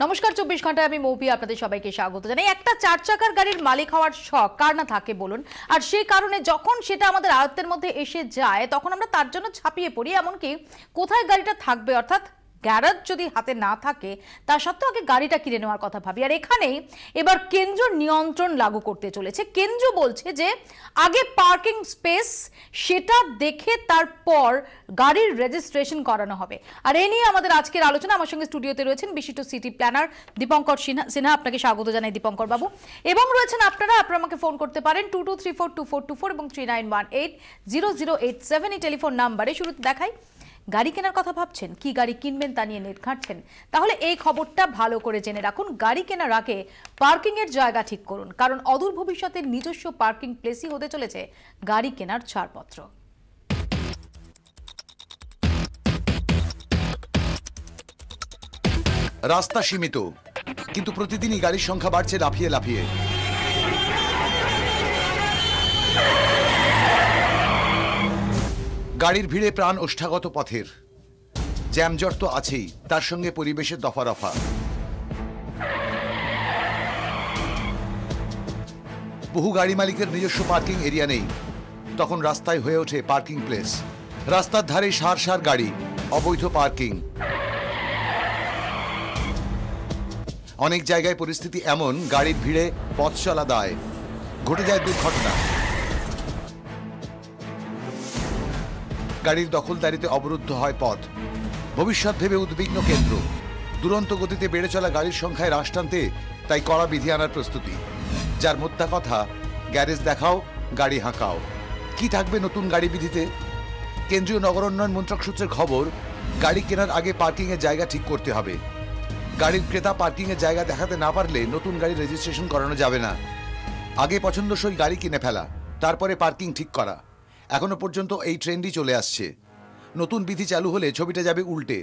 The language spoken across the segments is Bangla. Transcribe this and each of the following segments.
নমস্কার 24 ঘন্টায় আমি মৌপি আপনাদের সবাইকে স্বাগত জানাই। একটা চার চাকার গাড়ির মালিক হওয়ার শখ কার না থাকে বলুন, আর সেই কারণে যখন সেটা আমাদের আয়ত্তের মধ্যে এসে যায় তখন আমরা তার জন্য ছাপিয়ে পড়ি। এমনকি কোথায় গাড়িটা থাকবে, অর্থাৎ গ্যারেজ যদি হাতে না থাকে তা সত্ত্বেও আগে গাড়িটা কিনে নেওয়ার কথা ভাবি। আর এখানেই এবার কেন্দ্র নিয়ন্ত্রণ লাগু করতে চলেছে। কেন্দ্র বলছে যে আগে পার্কিং স্পেস সেটা দেখে তারপর গাড়ির রেজিস্ট্রেশন করানো হবে। আর এ নিয়ে আমাদের আজকের আলোচনা। আমার সঙ্গে স্টুডিওতে রয়েছেন বিশিষ্ট সিটি প্ল্যানার দীপঙ্কর সিনহা, আপনাকে স্বাগত জানাই দীপঙ্কর বাবু। এবং রয়েছেন আপনারা আমাকে ফোন করতে পারেন 22342424 এবং 39180087 এই টেলিফোন নাম্বারে। শুরুতে দেখাই, গাড়ি কেনার কথা ভাবছেন, কি গাড়ি কিনবেন তা নিয়ে নেট ঘাঁটছেন, তাহলে এই খবরটা ভালো করে জেনে রাখুন। গাড়ি কেনার আগে পার্কিং এর জায়গা ঠিক করুন, কারণ অদূর ভবিষ্যতে নিজস্ব পার্কিং প্লেসই হতে চলেছে গাড়ি কেনার ছাড়পত্র। রাস্তা সীমিত, কিন্তু প্রতিদিনই গাড়ির সংখ্যা বাড়ছে লাফিয়ে লাফিয়ে। গাড়ির ভিড়ে প্রাণ ওষ্ঠাগত পথের। জ্যামজট তো আছেই, তার সঙ্গে পরিবেশের দফা রফা। বহু গাড়ি মালিকের নিজস্ব পার্কিং এরিয়া নেই, তখন রাস্তায় হয়ে ওঠে পার্কিং প্লেস। রাস্তার ধারে সার সার গাড়ি, অবৈধ পার্কিং। অনেক জায়গায় পরিস্থিতি এমন, গাড়ির ভিড়ে পথ চলা দায়, ঘটে যায় দুর্ঘটনা। গাড়ির দখলদারিতে অবরুদ্ধ হয় পথ। ভবিষ্যৎ ভেবে উদ্বিগ্ন কেন্দ্র। দুরন্ত গতিতে বেড়ে চলা গাড়ির সংখ্যায় হ্রাস টানতে তাই কড়া বিধি আনার প্রস্তুতি, যার মোদ্দা কথা গ্যারেজ দেখাও, গাড়ি হাঁকাও। কি থাকবে নতুন গাড়ি বিধিতে? কেন্দ্রীয় নগর উন্নয়ন মন্ত্রক সূত্রের খবর, গাড়ি কেনার আগে পার্কিং এর জায়গা ঠিক করতে হবে। গাড়ির ক্রেতা পার্কিং এর জায়গা দেখাতে না পারলে নতুন গাড়ি রেজিস্ট্রেশন করানো যাবে না। আগে পছন্দসই গাড়ি কিনে ফেলা, তারপরে পার্কিং ঠিক করা। এখনো পর্যন্ত এই ট্রেন্ডই চলে আসছে। নতুন বিধি চালু হলে ছবিটা যাবে উল্টে।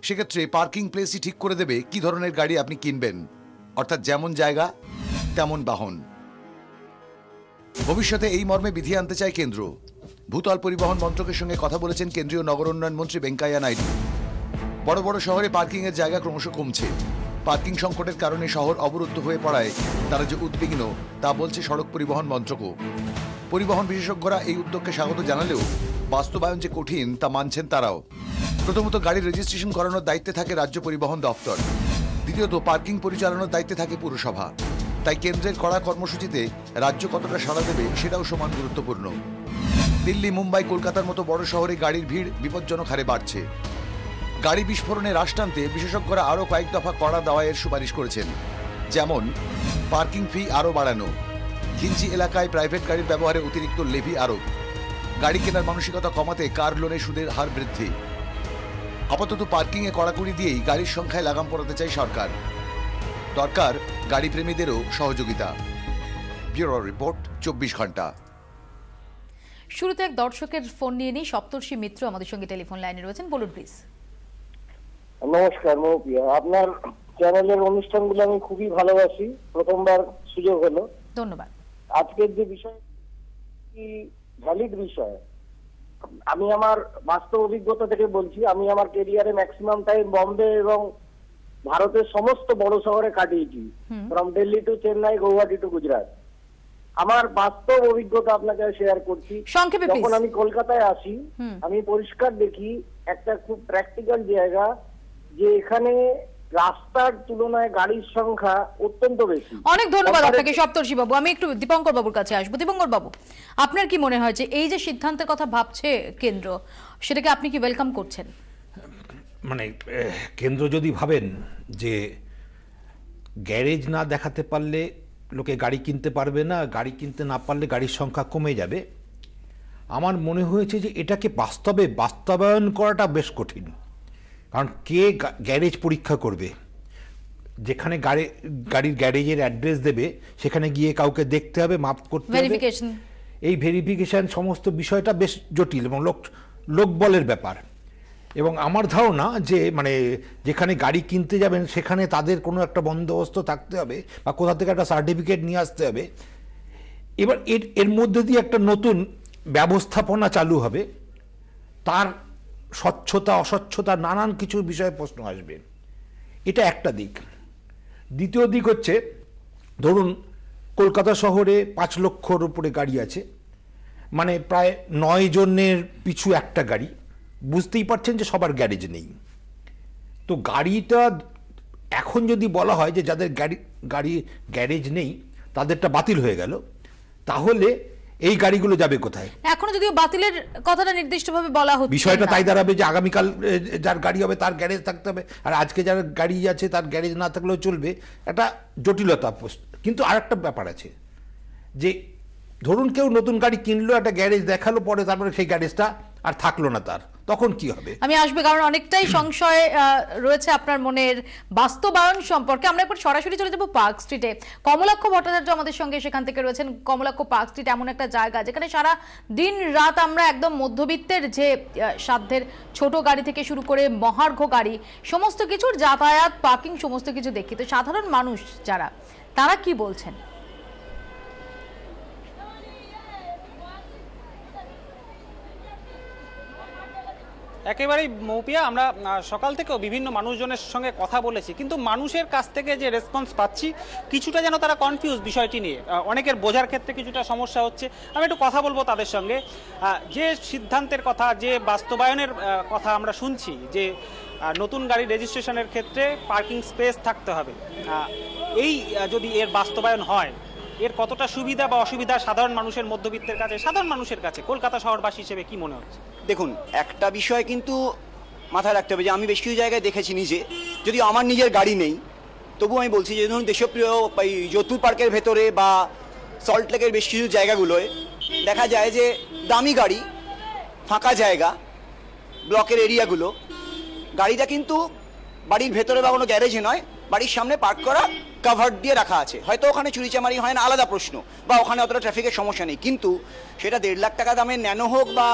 সেক্ষেত্রে পার্কিং প্লেসই ঠিক করে দেবে কি ধরনের গাড়ি আপনি কিনবেন, অর্থাৎ যেমন জায়গা তেমন বাহন। ভবিষ্যতে এই মর্মে বিধি আনতে চায় কেন্দ্র। ভূতল পরিবহন মন্ত্রকের সঙ্গে কথা বলেছেন কেন্দ্রীয় নগর উন্নয়ন মন্ত্রী ভেঙ্কাইয়া নাইডু। বড় বড় শহরে পার্কিং এর জায়গা ক্রমশ কমছে। পার্কিং সংকটের কারণে শহর অবরুদ্ধ হয়ে পড়ায় তারা যে উদ্বিগ্ন তা বলছে সড়ক পরিবহন মন্ত্রকও। পরিবহন বিশেষজ্ঞরা এই উদ্যোগকে স্বাগত জানালেও বাস্তবায়ন যে কঠিন তা মানছেন তারাও। প্রথমত, গাড়ির রেজিস্ট্রেশন করানোর দায়িত্বে থাকে রাজ্য পরিবহন দপ্তর। দ্বিতীয়ত, পার্কিং পরিচালনার দায়িত্বে থাকে পুরসভা। তাই কেন্দ্রের কড়া কর্মসূচিতে রাজ্য কতটা সাড়া দেবে সেটাও সমান গুরুত্বপূর্ণ। দিল্লি, মুম্বাই, কলকাতার মতো বড় শহরে গাড়ির ভিড় বিপজ্জনক হারে বাড়ছে। গাড়ি বিস্ফোরণে হ্রাস টানতে বিশেষজ্ঞরা আরও কয়েক দফা কড়া দাওয়াইয়ের সুপারিশ করেছেন, যেমন পার্কিং ফি আরও বাড়ানো, ঘিঞ্জি এলাকায় প্রাইভেট গাড়ির ব্যবহারে অতিরিক্ত লেভি আরোপ, গাড়ি কেনার মানসিকতা কমাতে কার লোনে সুদের হার বৃদ্ধি। আপাতত পার্কিংয়ে কড়াকড়ি দিয়েই গাড়ির সংখ্যায় লাগাম পড়াতে চাই সরকার। দরকার গাড়ি প্রেমীদেরও সহযোগিতা। ব্যুরো রিপোর্ট, 24 ঘন্টা। শুরুতে এক দর্শকের ফোন নিয়ে নিই। সপ্তর্ষি মিত্র আমাদের সঙ্গে টেলিফোন লাইনে রয়েছেন, বলুন প্লিজ। নমস্কার মৌপি, আপনার চ্যানেলের অনুষ্ঠানগুলো আমি খুবই ভালোবাসি। প্রথমবার সুযোগ হলো, ধন্যবাদ। আজকের যে বিষয় কি ভ্যালিড বিষয়। আমি আমার বাস্তব অভিজ্ঞতা থেকে বলছি, আমি আমার কেরিয়ারে ম্যাক্সিমাম টাইম বম্বে এবং ভারতের সমস্ত বড় শহরে কাটিয়েছি, from Delhi to Chennai, Guwahati to Gujarat. আমার বাস্তব অভিজ্ঞতা আপনাকে শেয়ার করছি। যখন আমি কলকাতায় আসি, আমি পরিষ্কার দেখি একটা খুব প্র্যাকটিক্যাল জায়গা, যে এখানে রাস্তার তুলনায় গাড়ির সংখ্যা অত্যন্ত বেশি। অনেক ধন্যবাদ আপনাকে সপ্তর্ষি বাবু। আমি একটু দীপঙ্কর বাবুর কাছে আসবো। দীপঙ্কর বাবু, আপনার কি মনে হয় যে এই যে সিদ্ধান্তের কথা ভাবছে কেন্দ্র, সেটাকে আপনি কি ওয়েলকাম করছেন? মানে কেন্দ্র যদি ভাবেন যে গ্যারেজ না দেখাতে পারলে লোকে গাড়ি কিনতে পারবে না, গাড়ি কিনতে না পারলে গাড়ির সংখ্যা কমে যাবে, আমার মনে হয়েছে যে এটাকে বাস্তবায়ন করাটা বেশ কঠিন। কারণ কে গ্যারেজ পরীক্ষা করবে? যেখানে গাড়ির গ্যারেজের অ্যাড্রেস দেবে সেখানে গিয়ে কাউকে দেখতে হবে, মাপ করতে হবে। এই ভেরিফিকেশন সমস্ত বিষয়টা বেশ জটিল এবং লোকবলের ব্যাপার। এবং আমার ধারণা যে মানে যেখানে গাড়ি কিনতে যাবেন সেখানে তাদের কোনো একটা বন্দোবস্ত থাকতে হবে বা কোথা থেকে একটা সার্টিফিকেট নিয়ে আসতে হবে। এবার এর মধ্যে দিয়ে একটা নতুন ব্যবস্থাপনা চালু হবে, তার স্বচ্ছতা অস্বচ্ছতা নানান কিছু বিষয়ে প্রশ্ন আসবে। এটা একটা দিক। দ্বিতীয় দিক হচ্ছে, ধরুন কলকাতা শহরে 5 লক্ষর উপরে গাড়ি আছে, মানে প্রায় 9 জনের পিছু একটা গাড়ি। বুঝতেই পারছেন যে সবার গ্যারেজ নেই। তো গাড়িটা এখন যদি বলা হয় যে যাদের গাড়ি গ্যারেজ নেই তাদেরটা বাতিল হয়ে গেল, তাহলে এই গাড়িগুলো যাবে কোথায়? এখনো যদিও বাতিলের কথাটা নির্দিষ্টভাবে বলা হচ্ছে, বিষয়টা তাই দাঁড়াবে যে আগামীকাল যার গাড়ি হবে তার গ্যারেজ থাকতে হবে, আর আজকে যার গাড়ি আছে তার গ্যারেজ না থাকলেও চলবে। একটা জটিলতা। কিন্তু আরেকটা ব্যাপার আছে যে ধরুন কেউ নতুন গাড়ি কিনলো, একটা গ্যারেজ দেখালো, পরে তারপরে সেই গ্যারেজটা আর থাকলো না তার, তখন কি হবে? আমি আসবে, কারণ অনেকটাই সংশয় রয়েছে আপনার মনের বাস্তবায়ন সম্পর্কে। আমরা একবার সরাসরি চলে যাব পার্ক স্ট্রিটে। কমলাক্ষ ভট্টাচার্য আমাদের সঙ্গে সেখান থেকে রয়েছেন। কমলাক্ষ, পার্ক স্ট্রিট এমন একটা জায়গা যেখানে সারা দিন রাত আমরা একদম মধ্যবিত্তের যে সাধ্যের ছোট গাড়ি থেকে শুরু করে মহার্ঘ গাড়ি, সমস্ত কিছুর যাতায়াত, পার্কিং, সমস্ত কিছু দেখি। তো সাধারণ মানুষ যারা, তারা কি বলছেন? একেবারেই মৌপিয়া, আমরা সকাল থেকেও বিভিন্ন মানুষজনের সঙ্গে কথা বলেছি, কিন্তু মানুষের কাছ থেকে যে রেসপন্স পাচ্ছি কিছুটা যেন তারা কনফিউজ বিষয়টি নিয়ে। অনেকের বোঝার ক্ষেত্রে কিছুটা সমস্যা হচ্ছে। আমি একটু কথা বলবো তাদের সঙ্গে। যে সিদ্ধান্তের কথা, যে বাস্তবায়নের কথা আমরা শুনছি, যে নতুন গাড়ি রেজিস্ট্রেশনের ক্ষেত্রে পার্কিং স্পেস থাকতে হবে, এই যদি এর বাস্তবায়ন হয়, এর কতটা সুবিধা বা অসুবিধা সাধারণ মানুষের, মধ্যবিত্তের কাছে, সাধারণ মানুষের কাছে, কলকাতা শহরবাসী হিসেবে কি মনে হচ্ছে? দেখুন, একটা বিষয় কিন্তু মাথায় রাখতে হবে যে আমি বেশ কিছু জায়গায় দেখেছি নিজে, যদি আমার নিজের গাড়ি নেই তবু আমি বলছি যে ধরুন দেশপ্রিয় যোধপুর পার্কের ভেতরে বা সল্টলেকের বেশ কিছু জায়গাগুলোয় দেখা যায় যে দামি গাড়ি, ফাঁকা জায়গা, ব্লকের এরিয়াগুলো, গাড়িটা কিন্তু বাড়ির ভেতরে বা কোনো গ্যারেজে নয়, বাড়ির সামনে পার্ক করা, কাভার দিয়ে রাখা আছে। হয়তো ওখানে চুরিচামারি হয় না, আলাদা প্রশ্ন, বা ওখানে অতটা ট্রাফিকের সমস্যা নেই, কিন্তু সেটা 1.5 লাখ টাকা দামের ন্যানো হোক বা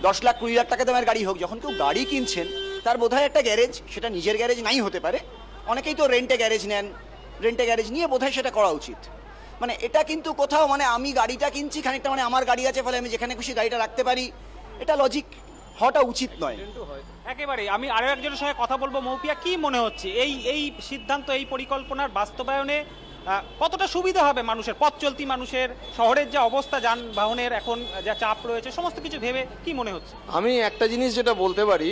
10 লাখ 20 লাখ টাকা দামের গাড়ি হোক, যখন কেউ গাড়ি কিনছেন তার বোধহয় একটা গ্যারেজ, সেটা নিজের গ্যারেজ নাই হতে পারে, অনেকেই তো রেন্টে গ্যারেজ নেন, রেন্টে গ্যারেজ নিয়ে বোধহয় সেটা করা উচিত। মানে এটা কিন্তু কোথাও, মানে আমি গাড়িটা কিনছি খানিকটা, মানে আমার গাড়ি আছে ফলে আমি যেখানে খুশি গাড়িটা রাখতে পারি, এটা লজিক হওয়াটা উচিত নয়। একেবারে। আমি আরো একজনের সঙ্গে কথা বলবো। মৌপিয়া, কি মনে হচ্ছে এই সিদ্ধান্ত, এই পরিকল্পনার বাস্তবায়নে কতটা সুবিধা হবে মানুষের, পথ চলতি মানুষের, শহরের যে অবস্থা, যানবাহনের এখন যা চাপ রয়েছে, সমস্ত কিছু ভেবে কি মনে হচ্ছে? আমি একটা জিনিস যেটা বলতে পারি,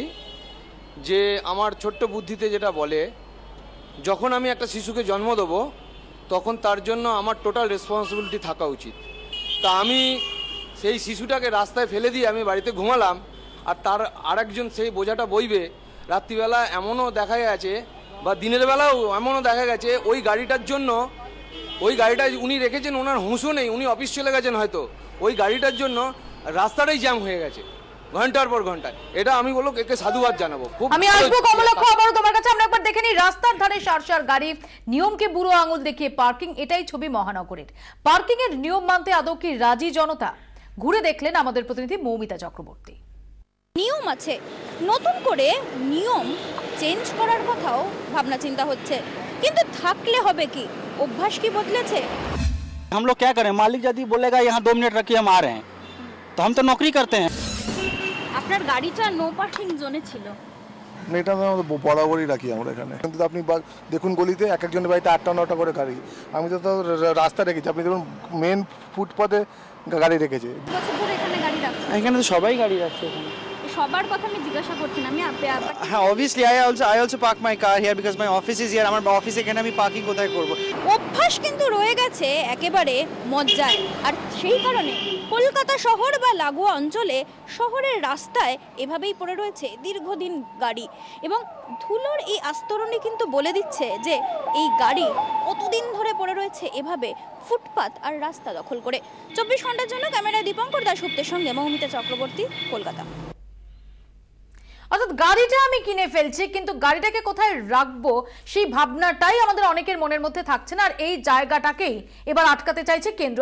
যে আমার ছোট্ট বুদ্ধিতে যেটা বলে, যখন আমি একটা শিশুকে জন্ম দেবো তখন তার জন্য আমার টোটাল রেসপন্সিবিলিটি থাকা উচিত। তা আমি সেই শিশুটাকে রাস্তায় ফেলে দিয়ে আমি বাড়িতে ঘুমালাম, আর তার আরেকজন সেই বোঝাটা বইবে। রাত্রিবেলা এমনও দেখা গেছে, বা দিনের বেলাও এমনও দেখা গেছে, ওই গাড়িটার জন্য, ওই গাড়িটা উনি রেখেছেন, ওনার হুঁশও নেই, উনি অফিস চলে গেছেন হয়তো, ওই গাড়িটার জন্য রাস্তাটাই জ্যাম হয়ে গেছে ঘন্টার পর ঘন্টা। এটা আমি বলবো একে সাধুবাদ জানাবো। আমি আসবো কমলাক্ষ, আবারও তোমার কাছে। আমরা একবার দেখে নিই রাস্তার ধারে সার গাড়ি, নিয়মকে বুড়ো আঙুল দেখিয়ে পার্কিং, এটাই ছবি মহানগরের। পার্কিং এর নিয়ম মানতে আদৌ কি রাজি জনতা? ঘুরে দেখলেন আমাদের প্রতিনিধি মৌমিতা চক্রবর্তী। নিয়ম আছে, নতুন করে নিয়ম চেঞ্জ করার কথাও ভাবনা চিন্তা হচ্ছে, কিন্তু থাকলে হবে কি, অভ্যাস কি বদলেছে? हम लोग क्या करें, मालिक यदि बोलेगा यहाँ 2 मिनट रखिए हम आ रहे हैं, तो हम तो नौकरी करते हैं। আপনার গাড়িটা নো পার্কিং জোনে ছিল? এটা আমাদের বরাবরই রাখি আমরা এখানে, কিন্তু আপনি দেখুন গলিতে এক একজনের বাড়িতে 8টা 9টা করে গাড়ি। আমি তো রাস্তা রেখেছি, আপনি দেখুন মেন ফুটপাতে গাড়ি রেখেছে। বছর ধরে এখানে গাড়ি রাখছে? এখানে তো সবাই গাড়ি রাখছে এখানে। সবার কথা আমি জিজ্ঞাসা করছি না, আমি হ্যাঁ, obviously I also park my car here because my office is here. আমার অফিস এখানে, আমি পার্কিং কোথায় করব? অভ্যাস কিন্তু রয়ে গেছে একেবারে মজ্জায়, আর সেই কারণে কলকাতা শহর বা লাগোয়া অঞ্চলে শহরের রাস্তায় এভাবেই পড়ে রয়েছে দীর্ঘদিন গাড়ি, এবং ধুলোর এই আস্তরণে কিন্তু বলে দিচ্ছে যে এই গাড়ি কতদিন ধরে পড়ে রয়েছে এভাবে ফুটপাত আর রাস্তা দখল করে। 24 ঘন্টার জন্য ক্যামেরায় দীপঙ্কর দাশগুপ্তের সঙ্গে মৌমিতা চক্রবর্তী, কলকাতা। অর্থাৎ গাড়িটা আমি কিনে ফেলছি, কিন্তু গাড়িটাকে কোথায় রাখবো সেই ভাবনাটাই আমাদের অনেকের মনের মধ্যে থাকছে না, আর এই জায়গাটাকেই এবার আটকাতে চাইছে কেন্দ্র।